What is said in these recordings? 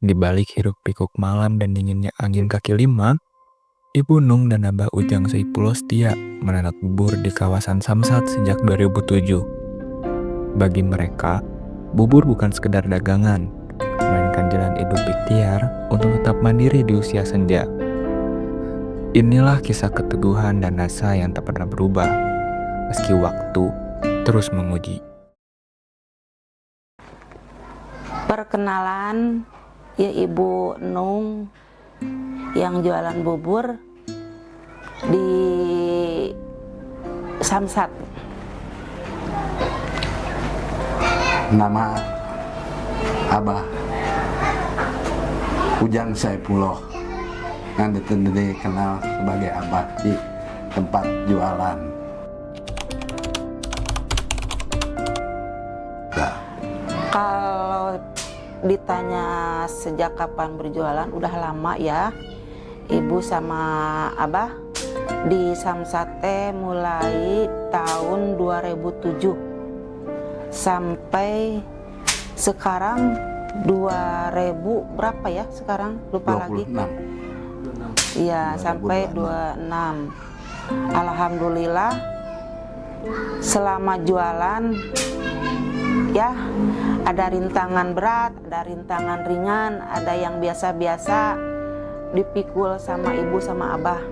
Di balik hiruk-pikuk malam dan dinginnya angin kaki lima, Ibu Nung dan Abah Ujang Saipulo setia menanam bubur di kawasan Samsat sejak 2007. Bagi mereka, bubur bukan sekedar dagangan, melainkan jalan hidup ikhtiar untuk tetap mandiri di usia senja. Inilah kisah keteguhan dan rasa yang tak pernah berubah, meski waktu terus menguji. Perkenalan, ya Ibu Nung yang jualan bubur di Samsat. Nama Abah Ujang Saipulo, yang dikenal sebagai Abah di tempat jualan. Kalau ditanya sejak kapan berjualan, udah lama ya. Ibu sama Abah di Samsate mulai tahun 2007 sampai sekarang 2000 berapa ya sekarang? Lupa 26. lagi. Iya, sampai 26. Alhamdulillah selama jualan ya ada rintangan berat, ada rintangan ringan, ada yang biasa-biasa dipikul sama ibu sama abah.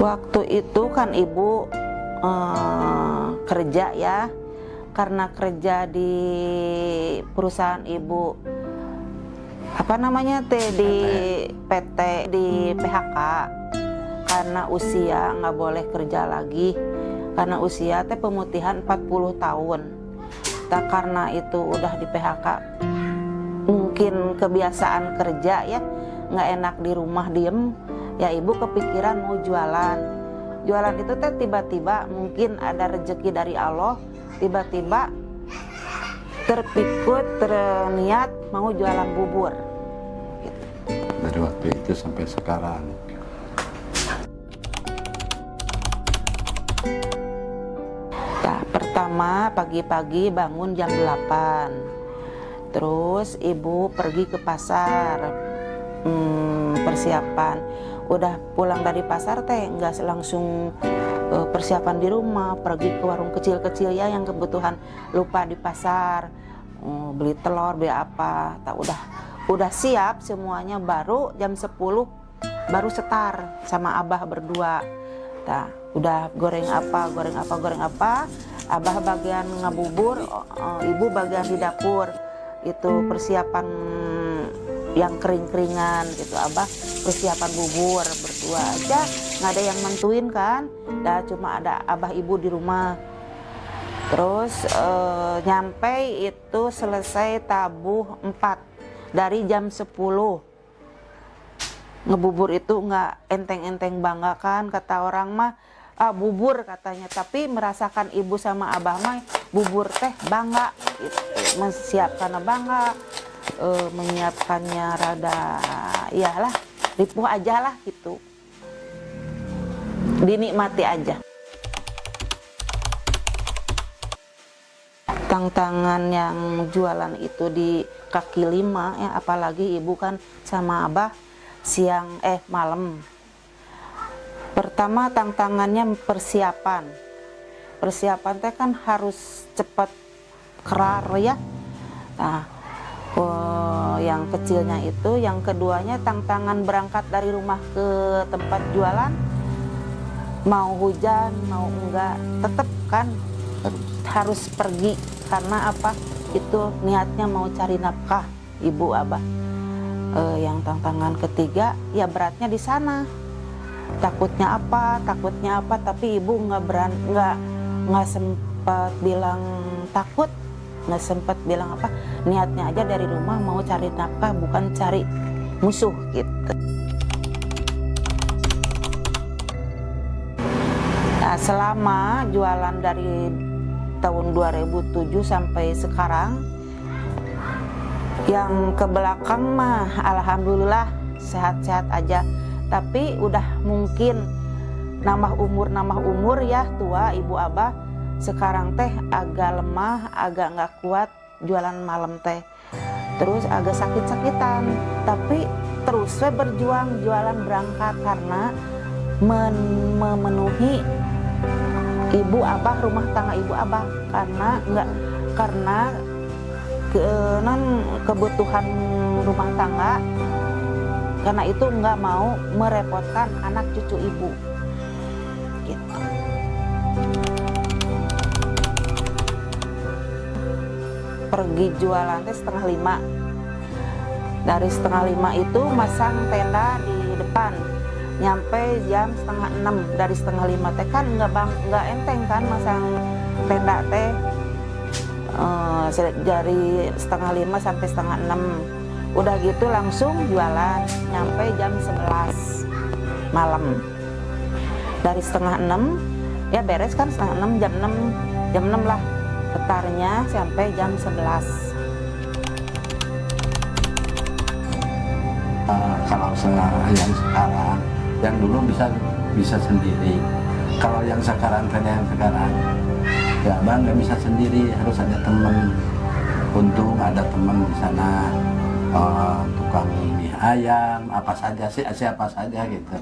Waktu itu kan ibu kerja ya, karena kerja di perusahaan ibu apa namanya di PT di PHK. Karena usia nggak boleh kerja lagi, karena usia pemutihan 40 tahun. Tak karena itu udah di PHK, mungkin kebiasaan kerja ya, nggak enak di rumah diem, ya ibu kepikiran mau jualan. Jualan itu tiba-tiba mungkin ada rezeki dari Allah, tiba-tiba terpikir, terniat mau jualan bubur. Dari waktu itu sampai sekarang. Pertama pagi-pagi bangun jam 8, terus ibu pergi ke pasar, persiapan. Udah pulang dari pasar nggak langsung persiapan di rumah, pergi ke warung kecil-kecil ya yang kebutuhan lupa di pasar, beli telur, beli apa. Udah siap semuanya, baru jam 10 baru setar sama abah berdua. Udah goreng apa, abah bagian ngabubur, ibu bagian di dapur. Itu persiapan yang kering-keringan gitu, abah persiapan bubur berdua aja, nggak ada yang mentuin kan, cuma ada abah ibu di rumah. Terus nyampe itu selesai tabuh 4 dari jam 10. Ngebubur itu nggak enteng-enteng bangga kan, kata orang mah bubur katanya, tapi merasakan ibu sama abah mah bubur bangga gitu. Menyiapkan bangga, menyiapkannya rada iyalah ripuh aja lah gitu, dinikmati aja. Tantangan yang jualan itu di kaki lima ya, apalagi ibu kan sama abah siang malam. Pertama tantangannya persiapan kan harus cepat kelar ya. Yang kecilnya itu, yang keduanya tantangan berangkat dari rumah ke tempat jualan, mau hujan mau enggak tetap kan harus pergi, karena apa, itu niatnya mau cari nafkah ibu abah. Yang tantangan ketiga ya beratnya di sana, takutnya apa, tapi ibu nggak sempat bilang takut, nggak sempat bilang apa, niatnya aja dari rumah mau cari nafkah, bukan cari musuh gitu. Nah, selama jualan dari tahun 2007 sampai sekarang, yang ke belakang mah alhamdulillah sehat-sehat aja, tapi udah mungkin nambah umur ya, tua ibu abah sekarang teh agak lemah, agak nggak kuat jualan malam teh. Terus agak sakit-sakitan, tapi terus we berjuang jualan berangkat karena memenuhi ibu abah, rumah tangga ibu abah, karena kebutuhan rumah tangga, karena itu nggak mau merepotkan anak cucu ibu gitu. Pergi jualan teh 4:30. Dari 4:30 itu masang tenda di depan, nyampe jam 5:30. Dari 5:30 teh kan nggak enteng kan masang tenda teh, dari 5:30 sampai 5:30. Udah gitu langsung jualan, nyampe jam 11 malam. Dari 5:30 ya beres kan 5:30, jam 6 lah getarnya sampai jam 11. Kalau yang sekarang, yang dulu bisa sendiri. Kalau yang sekarang ya abang nggak bisa sendiri, harus ada teman. Untung ada teman di sana, tukang mie ayam, apa saja sih, siapa saja gitu.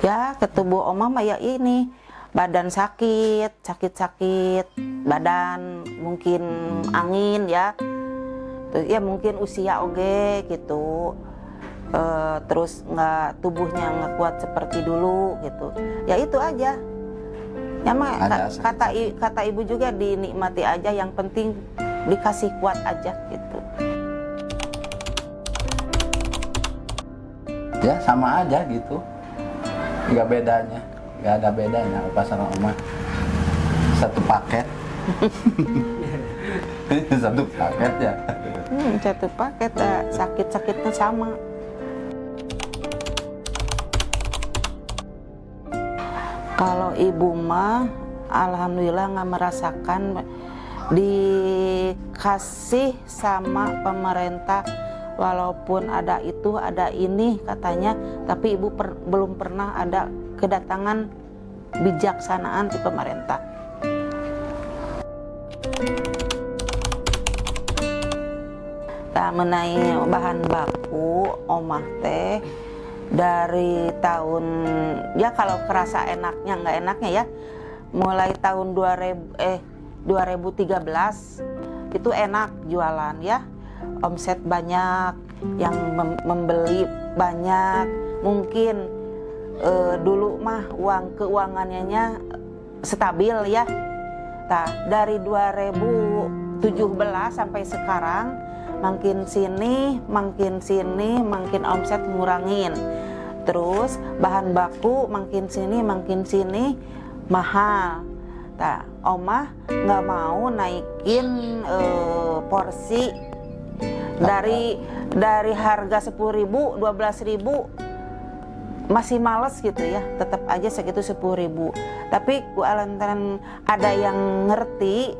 Ya ketubuh oma mah ya ini badan sakit badan, mungkin angin ya, mungkin usia oge gitu, terus tubuhnya nggak kuat seperti dulu gitu. Ya itu aja ya mah, kata ibu juga dinikmati aja, yang penting dikasih kuat aja gitu. Ya sama aja gitu, nggak ada bedanya apa sama oma, satu paket. Satu paket ya. Satu paket, sakit-sakitnya sama. Kalau ibu mah alhamdulillah nggak merasakan, dikasih sama pemerintah. Walaupun ada itu, ada ini katanya, tapi ibu belum pernah ada kedatangan bijaksanaan di pemerintah. Nah, mengenai bahan baku omah teh dari tahun, ya kalau kerasa enaknya nggak enaknya ya, mulai tahun 2013 itu enak jualan ya. Omset banyak, yang membeli banyak. Mungkin dulu mah keuangannya stabil ya. Nah, dari 2017 sampai sekarang makin sini makin omset ngurangin. Terus bahan baku makin sini mahal. Nah, omah nggak mau naikin porsi dari harga 10.000, 12.000 masih males gitu ya, tetap aja segitu 10.000. Tapi lantaran ada yang ngerti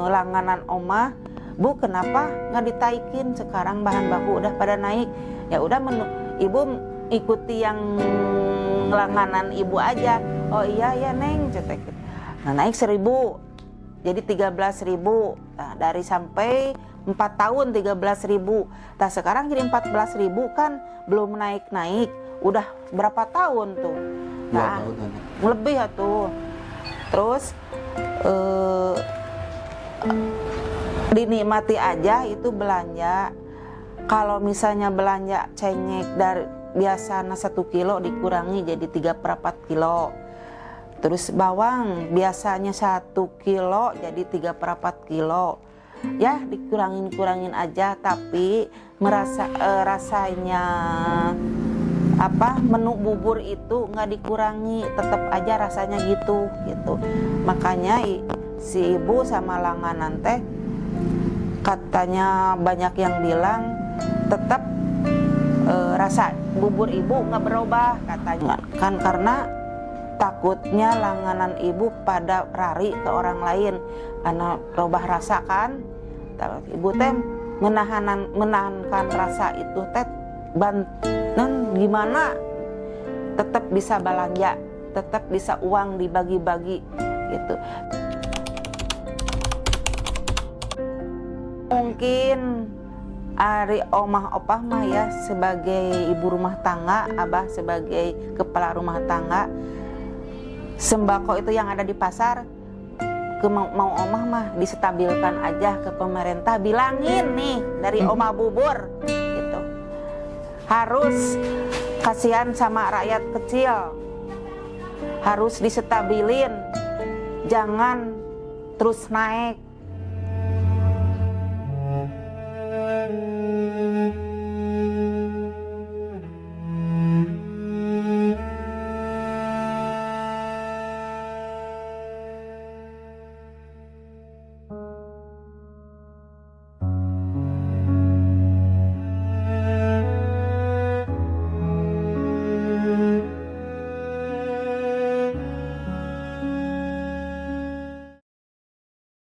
langganan omah, Bu kenapa nggak ditaikin, sekarang bahan baku udah pada naik, ya udah ibu ikuti yang langganan ibu aja. Oh iya ya Neng, cetek. Nah naik 1.000 jadi 13.000. Nah, dari sampai 4 tahun 13.000. Nah sekarang jadi 14.000 kan belum naik-naik. Udah berapa tahun tuh? Nah, lebih ya tuh. Terus dinikmati aja itu belanja. Kalau misalnya belanja cengek dari biasanya 1 kilo dikurangi jadi 3/4 kilo. Terus bawang biasanya 1 kilo jadi 3/4 kilo. Ya dikurangin aja, tapi rasanya menu bubur itu nggak dikurangi, tetap aja rasanya gitu. Makanya si ibu sama langganan teh katanya banyak yang bilang tetap rasa bubur ibu nggak berubah katanya, kan karena takutnya langganan ibu pada lari ke orang lain karena robah rasa kan. Ibu teh menahankan rasa itu teh gimana tetap bisa belanja tetap bisa uang dibagi-bagi gitu. Mungkin ari omah opah mah ya sebagai ibu rumah tangga, abah sebagai kepala rumah tangga, sembako itu yang ada di pasar mau omah mah disetabilkan aja ke pemerintah, bilangin nih dari omah bubur gitu. Harus kasihan sama rakyat kecil, harus disestabilin, jangan terus naik.